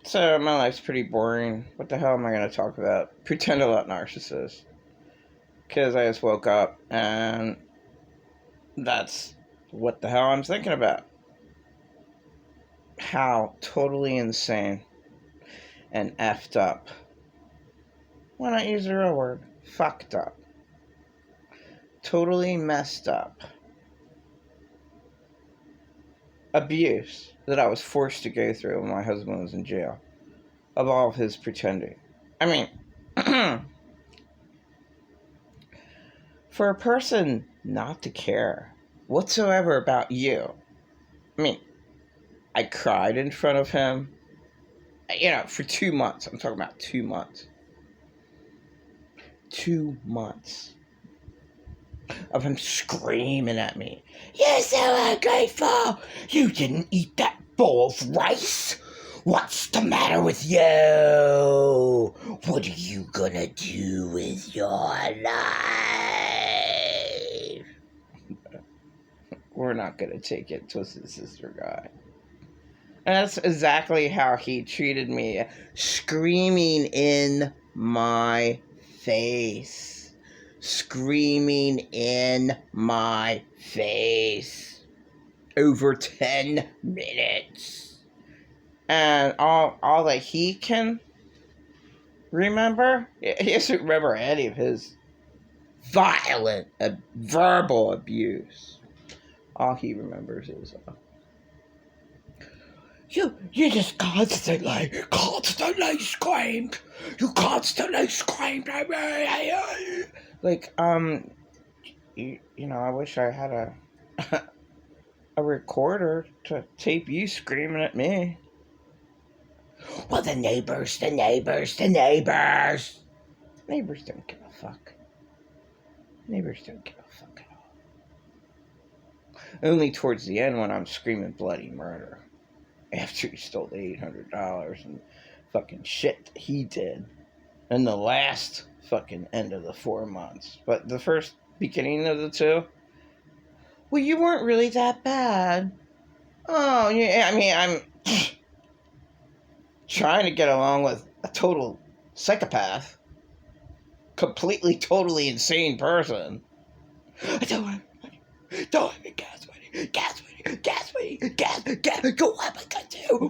So my life's pretty boring. What the hell am I going to talk about? Pretend a lot narcissist. Because I just woke up and that's what the hell I'm thinking about. How totally insane and effed up. Why not use the real word? Fucked up. Totally messed up. Abuse that I was forced to go through when my husband was in jail. Of all of his pretending. I mean, for a person not to care whatsoever about you. I mean, I cried in front of him, for 2 months. I'm talking about 2 months. 2 months of him screaming at me. You're so ungrateful. You didn't eat that bowl of rice. What's the matter with you? What are you gonna do with your life? We're not gonna take it, Twisted Sister guy. And that's exactly how he treated me, screaming in my face. Screaming in my face. Over 10 minutes. And all that he can remember, he doesn't remember any of his violent, verbal abuse. All he remembers is, you just constantly screamed. You constantly screamed at me. Like, I wish I had a recorder to tape you screaming at me. Well, the neighbors. Neighbors don't give a fuck. Neighbors don't give a fuck at all. Only towards the end when I'm screaming bloody murder. After he stole the $800 and fucking shit that he did. And the last fucking end of the 4 months. But the first beginning of the two, well, you weren't really that bad. Oh, yeah, I mean, I'm trying to get along with a total psychopath. Completely, totally insane person. I don't want gas money. Go, what am I gonna do? I'm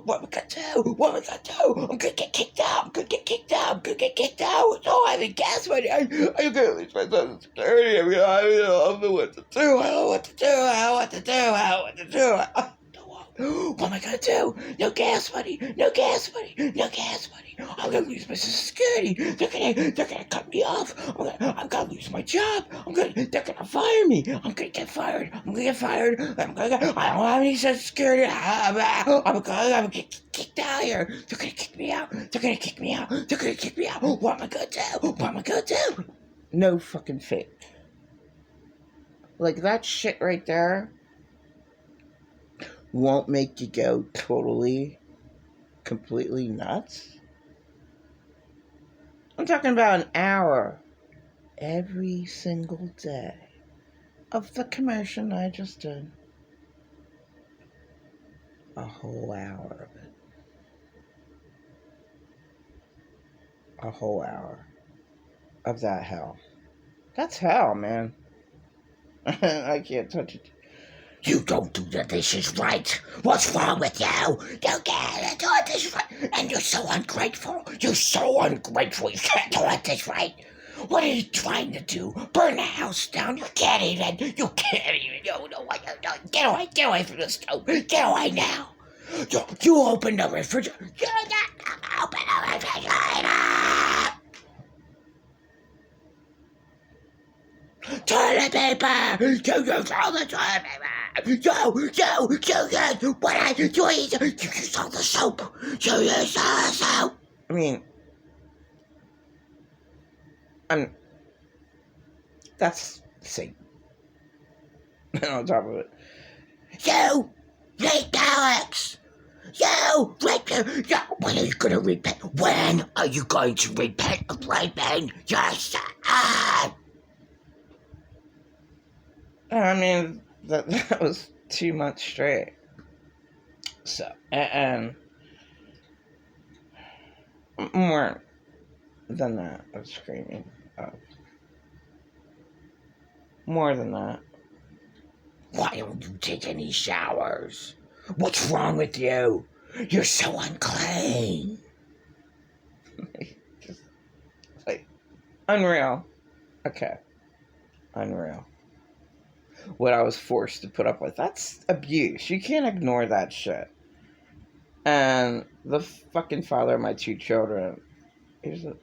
gonna get kicked out. No, I have gas money. I'm gonna lose my social security. I don't know what to do. What am I gonna do? No gas money. I'm gonna lose my social security. They're gonna cut me off. I'm gonna lose my job. They're gonna fire me. I'm gonna get fired. I don't have any social security. I'm gonna get kicked out here. They're gonna kick me out. What am I gonna do? No fucking fake. Like, that shit right there won't make you go totally, completely nuts. I'm talking about an hour every single day of the commotion I just did. A whole hour of it. A whole hour of that hell. That's hell, man. I can't touch it. You don't do the dishes right. What's wrong with you? You can't do the dishes right. And you're so ungrateful. You can't do the dishes right. What are you trying to do? Burn the house down? You can't even. You know what you're doing. Get away from the stove. Get away now. You open the refrigerator. You don't open the refrigerator. Toilet paper! You use all the toilet paper! What are you doing? You use all the soap! I mean, that's Satan. And on top of it, you raped Alex! When are you gonna repent? When are you going to repent of raping your son? I mean, that was 2 months straight. So, and More than that of screaming. More than that. Why don't you take any showers? What's wrong with you? You're so unclean. Just like unreal. Okay. Unreal. What I was forced to put up with. That's abuse. You can't ignore that shit. And the fucking father of my 2 children, he's like,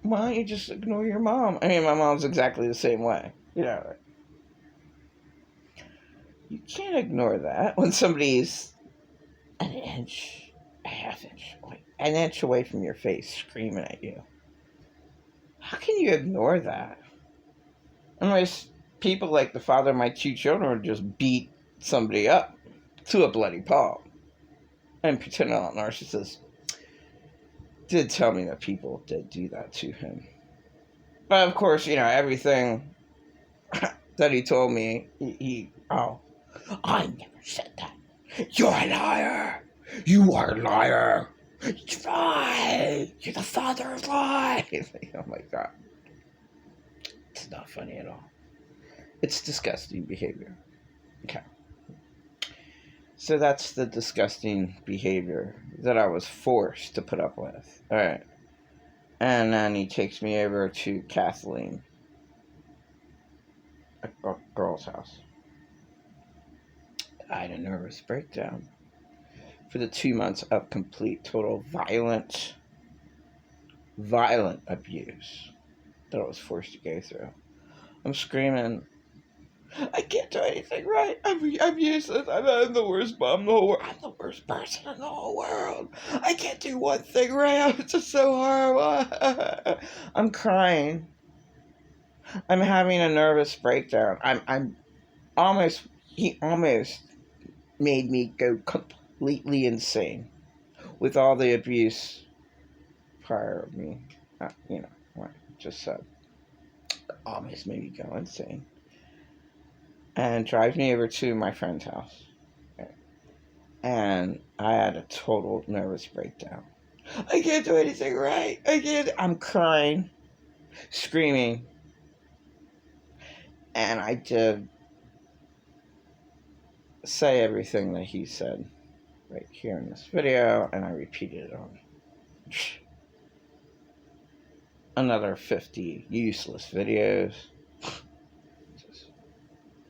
why don't you just ignore your mom? I mean, my mom's exactly the same way. You know, you can't ignore that when somebody's an inch, a half inch, like an inch away from your face screaming at you. How can you ignore that? Unless people like the father of my 2 children would just beat somebody up to a bloody pulp. And pretend I'm a narcissist did tell me that people did do that to him. But of course, you know, everything that he told me, I never said that. You're a liar. You are a liar. It's right. You're the father of lies. Oh my God. It's not funny at all. It's disgusting behavior. Okay. So that's the disgusting behavior that I was forced to put up with. All right. And then he takes me over to Kathleen, a girl's house. I had a nervous breakdown for the 2 months of complete, total, violent abuse that I was forced to go through. I'm screaming, I can't do anything right. I'm useless. I'm the worst mom in the whole world. I'm the worst person in the whole world. I can't do one thing right. It's just so horrible. I'm crying. I'm having a nervous breakdown. He almost made me go completely insane with all the abuse prior of me. You know, what I just said. Almost made me go insane. And drive me over to my friend's house. And I had a total nervous breakdown. I can't do anything right. I'm crying, screaming. And I did say everything that he said right here in this video, and I repeated it on another 50 useless videos.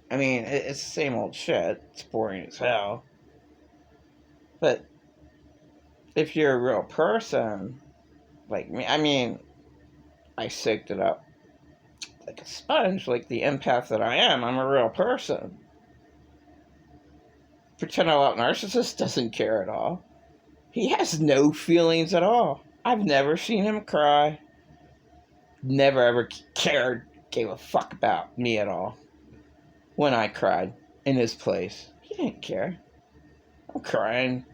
I mean, it's the same old shit. It's boring as hell. But if you're a real person, like me, I mean, I soaked it up like a sponge, like the empath that I am. I'm a real person. Pretend a narcissist doesn't care at all. He has no feelings at all. I've never seen him cry. Never ever gave a fuck about me at all. When I cried in his place, he didn't care. I'm crying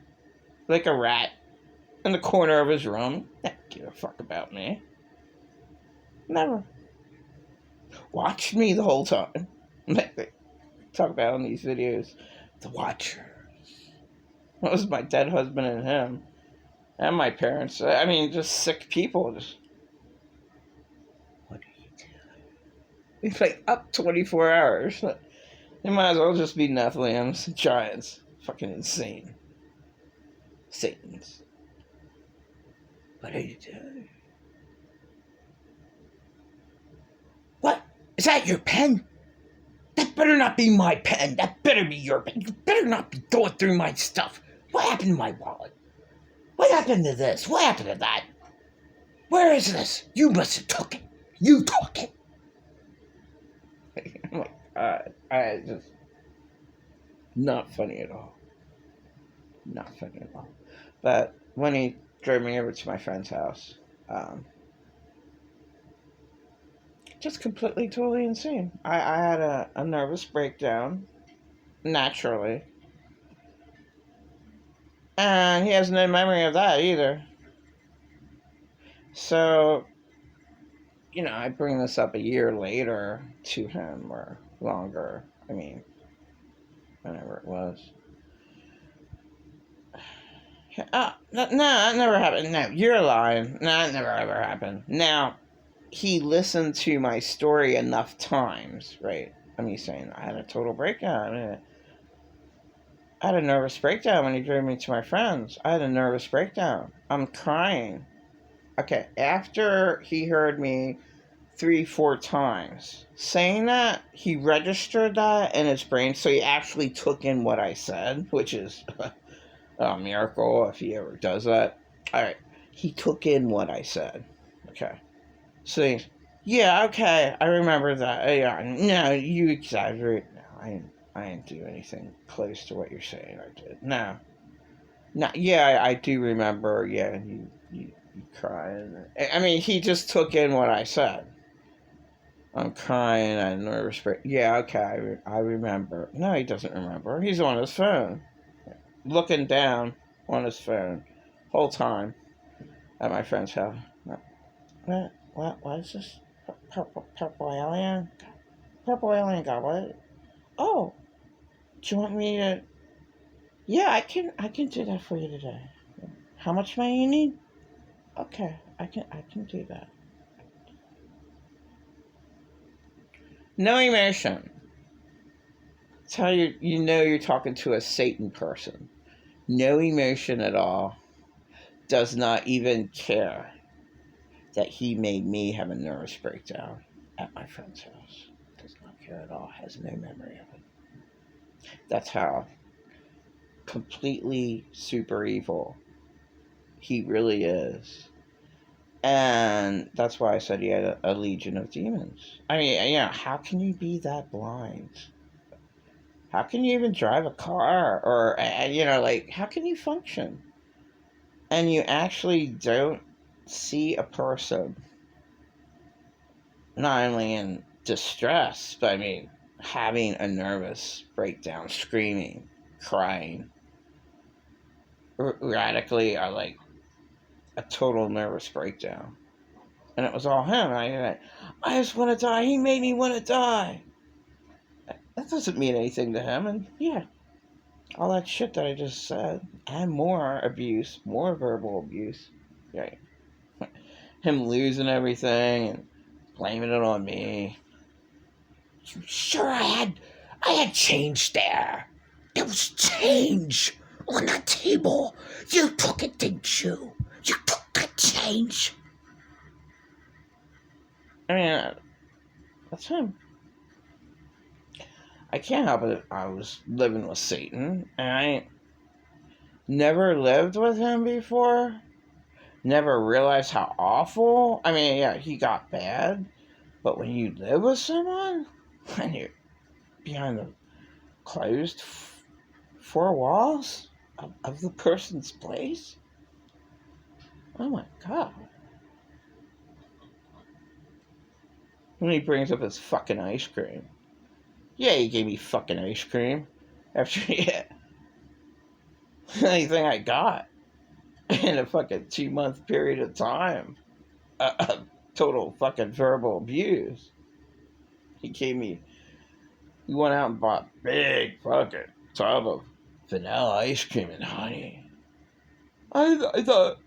like a rat in the corner of his room. He didn't give a fuck about me. Never. Watched me the whole time. Like they talk about in these videos. The Watcher. That was my dead husband and him. And my parents. I mean, just sick people. Just, what are you doing? It's like up 24 hours. They might as well just be Nephilims, giants. Fucking insane. Satans. What are you doing? What? Is that your pen? That better not be my pen. That better be your pen. You better not be going through my stuff. What happened to my wallet? What happened to this? What happened to that? Where is this? You must have took it. You took it. I'm like, I just... Not funny at all. Not funny at all. But when he drove me over to my friend's house, just completely, totally insane. I had a nervous breakdown, naturally. And he has no memory of that either. So, you know, I bring this up a year later to him, or longer. I mean, whenever it was. No, that never happened. No, you're lying. No, that never ever happened. Now, he listened to my story enough times, right? I mean, saying I had a total breakdown. I had a nervous breakdown when he drove me to my friends. I had a nervous breakdown. I'm crying. Okay, after he heard me 3, 4 times saying that, he registered that in his brain, so he actually took in what I said, which is a miracle if he ever does that. All right, he took in what I said. Okay, so he's, yeah, okay, I remember that. Yeah, no, you exaggerate. No, I didn't do anything close to what you're saying I did. No, no, yeah, I do remember. Yeah, you crying. I mean, he just took in what I said. I'm crying. I'm nervous. Yeah, okay, I remember. No, he doesn't remember. He's on his phone, looking down on his phone, whole time at my friend's house. What is this? Purple alien? Purple alien got what? Oh, do you want me to? Yeah, I can do that for you today. How much money you need? Okay, I can do that. No emotion. It's how you know you're talking to a Satan person. No emotion at all. Does not even care that he made me have a nervous breakdown at my friend's house. Does not care at all. Has no memory of it. That's how completely super evil he really is. And that's why I said he had a legion of demons. I mean, how can you be that blind? How can you even drive a car? Or, like, how can you function? And you actually don't see a person not only in distress, but I mean, having a nervous breakdown, screaming, crying, radically, or like a total nervous breakdown. And it was all him. I just want to die. He made me want to die. That doesn't mean anything to him. And yeah, all that shit that I just said, and more abuse, more verbal abuse. Right. Him losing everything and blaming it on me. Sure, I had change there. There was change on the table. You took it, didn't you? You took the change. I mean, that's him. I can't help it. I was living with Satan, and I never lived with him before. Never realized how awful. I mean, yeah, he got bad, but when you live with someone, when you're behind the closed four walls of the person's place, oh my god. When he brings up his fucking ice cream. Yeah, he gave me fucking ice cream. After anything I got in a fucking 2-month period of time. Total fucking verbal abuse. He went out and bought big fucking tub of vanilla ice cream and honey. I thought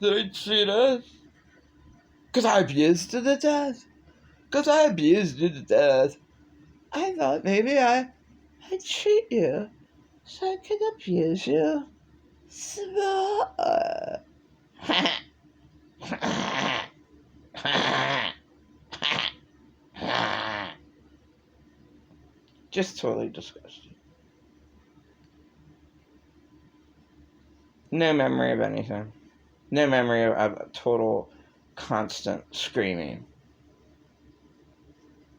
that I'd see this. Because I abused it to death. I thought maybe I'd treat you so I could abuse you. Smart. Just totally disgusting. No memory of anything. No memory of total constant screaming.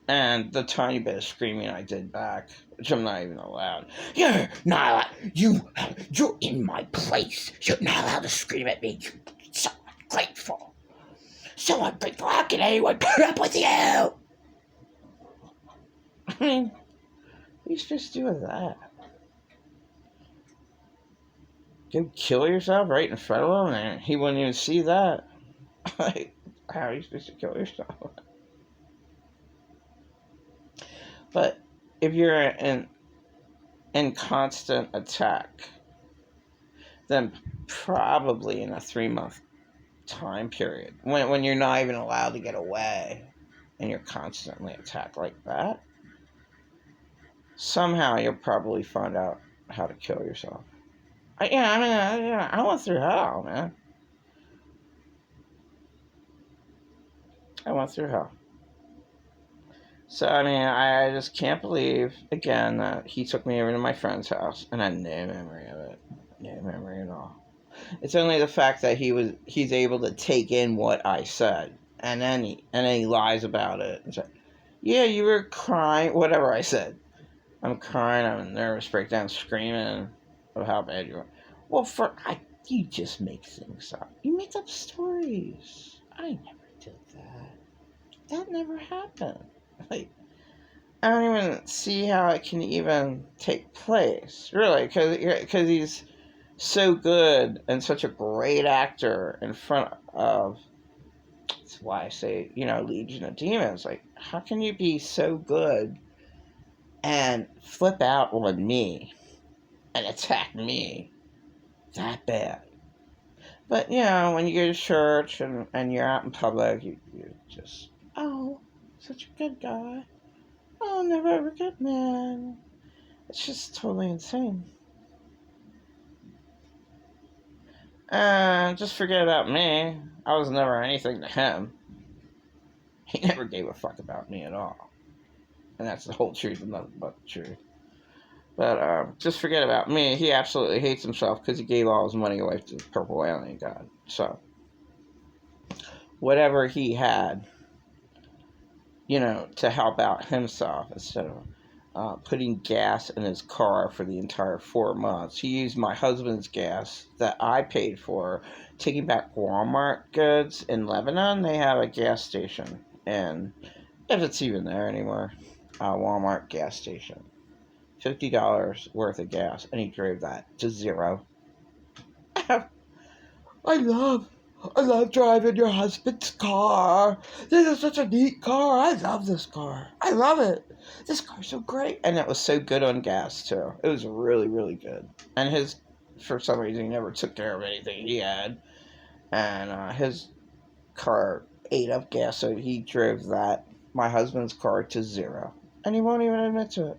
And the tiny bit of screaming I did back, which I'm not even allowed. You're not allowed. You're in my place. You're not allowed to scream at me. You're so ungrateful. So ungrateful. How can anyone put up with you? I mean, what are you supposed to do with that? Go kill yourself right in front of him, and he wouldn't even see that. Like, how are you supposed to kill yourself? But if you're in constant attack, then probably in a 3-month time period, when you're not even allowed to get away and you're constantly attacked like that, somehow you'll probably find out how to kill yourself. I went through hell, man. I went through hell. So, I just can't believe, again, that he took me over to my friend's house, and I had no memory of it. No memory at all. It's only the fact that he's able to take in what I said, and then he lies about it. And said, yeah, you were crying, whatever I said. I'm crying, I'm in a nervous breakdown, screaming of how bad you are. Well, you just make things up. You make up stories. I never did that. That never happened. Like, I don't even see how it can even take place, really, because he's so good and such a great actor in front of. That's why I say, Legion of Demons. Like, how can you be so good and flip out on me and attack me that bad? But, when you go to church and you're out in public, you're just, oh, such a good guy. I'll never ever get mad. It's just totally insane. And just forget about me. I was never anything to him. He never gave a fuck about me at all. And that's the whole truth and nothing but the truth. But just forget about me. He absolutely hates himself because he gave all his money away to the purple alien god. So, whatever he had, to help out himself instead of putting gas in his car for the entire 4 months. He used my husband's gas that I paid for, taking back Walmart goods in Lebanon. They have a gas station, and if it's even there anymore, a Walmart gas station. $50 worth of gas, and he drove that to zero. I love driving your husband's car. This is such a neat car. I love this car. I love it. This car's so great. And it was so good on gas, too. It was really, really good. And for some reason, he never took care of anything he had. And his car ate up gas, so he drove my husband's car, to zero. And he won't even admit to it.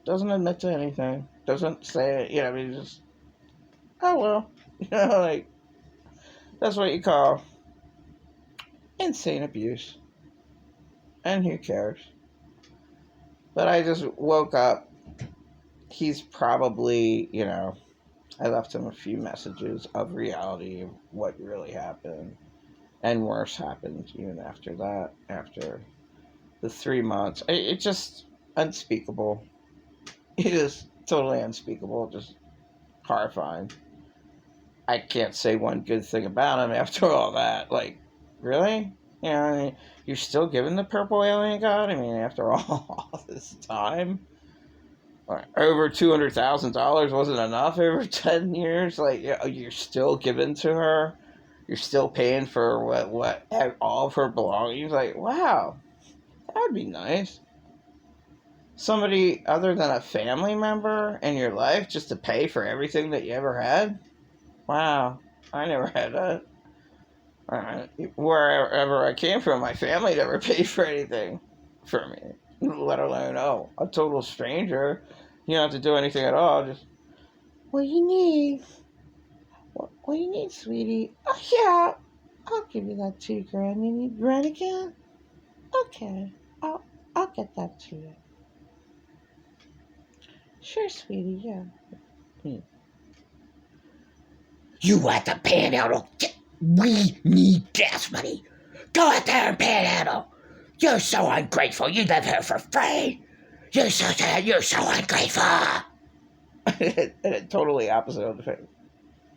Doesn't admit to anything. Doesn't say it. He just, oh, well. Like, that's what you call insane abuse. And who cares? But I just woke up. He's probably, I left him a few messages of reality of what really happened. And worse happened even after that. After the 3 months. It's just unspeakable. It is totally unspeakable. Just horrifying. I can't say one good thing about him after all that. Like, really? You're still giving the purple alien god? After all this time? Over $200,000 wasn't enough over 10 years? Like, you're still giving to her? You're still paying for what all of her belongings? Like, wow. That would be nice. Somebody other than a family member in your life just to pay for everything that you ever had? Wow, I never had that. Wherever I came from, my family never paid for anything for me, let alone, a total stranger. You don't have to do anything at all. Just, what do you need? What do you need, sweetie? Oh, yeah, I'll give you that $2,000. You need rent again? Okay, I'll get that to you. Sure, sweetie, yeah. You at the panhandle. We need gas money. Go out there and panhandle. You're so ungrateful. You live here for free. You're so ungrateful. And totally opposite of the thing.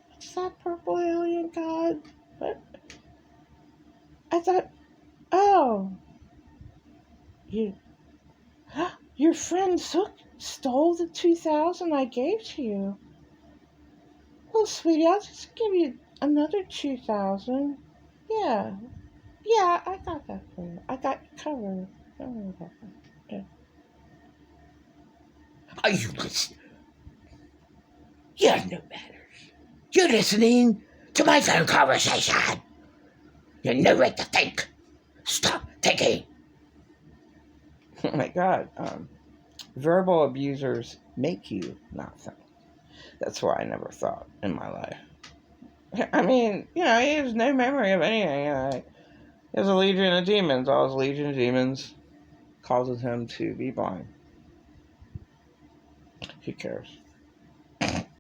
What's that purple alien god? What? I thought, your friend stole the $2,000 I gave to you. Well, sweetie, I'll just give you another $2,000. Yeah, I got that for you. I got you covered. Don't worry about that. Yeah. Are you listening? You have no manners. You're listening to my phone conversation. You have no right to think. Stop thinking. Oh my God. Verbal abusers make you not think. That's why I never thought in my life. I mean, he has no memory of anything. He has a legion of demons. All his legion of demons causes him to be blind. Who cares?